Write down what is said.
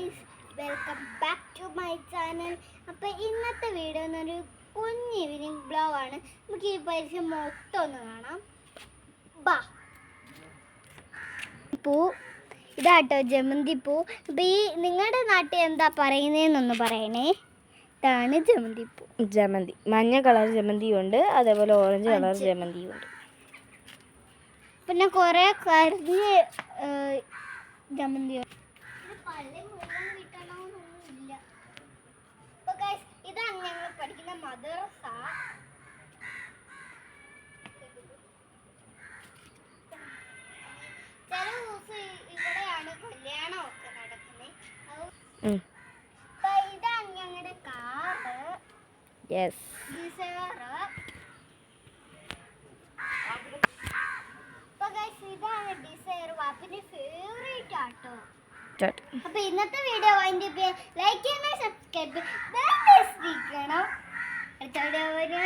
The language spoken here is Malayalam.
Guys, welcome back to my channel. അപ്പോൾ ഇന്നത്തെ വീഡിയോ എന്നൊരു കുഞ്ഞ് ഈവനിങ് ബ്ലോഗാണ്. നമുക്ക് ഈ പരിസരം മൊത്തം ഒന്ന് കാണാം. ബാ പൂ ഇതാട്ടോ, ജമന്തി പൂ. അപ്പോൾ ഈ നിങ്ങളുടെ നാട്ടിൽ എന്താ പറയുന്നതെന്നൊന്ന് പറയണേ. ഇതാണ് ജമന്തി പൂ. ജമന്തി മഞ്ഞ കളർ ജമന്തിയും ഉണ്ട്, അതേപോലെ ഓറഞ്ച് കളർ ജമന്തിയും ഉണ്ട്. പിന്നെ കുറേ കരിഞ്ഞ് ജമന്തി. ഇതാണ് ഞങ്ങൾ പഠിക്കുന്ന മദ്രസ. ചില ദിവസം ഇവിടെയാണ് കല്യാണം ഒക്കെ നടക്കുന്നത്. ഇതാണ് ഞങ്ങളുടെ കാറ്. ഇതാണ് ഡിസൈർ, വാപ്പിന്റെ ഫേവറേറ്റ് ആട്ടോ. അപ്പൊ ഇന്നത്തെ വീഡിയോ ലൈക്ക് ചെയ്യണം, സബ്സ്ക്രൈബ് ചെയ്യണം. അടുത്ത വീഡിയോ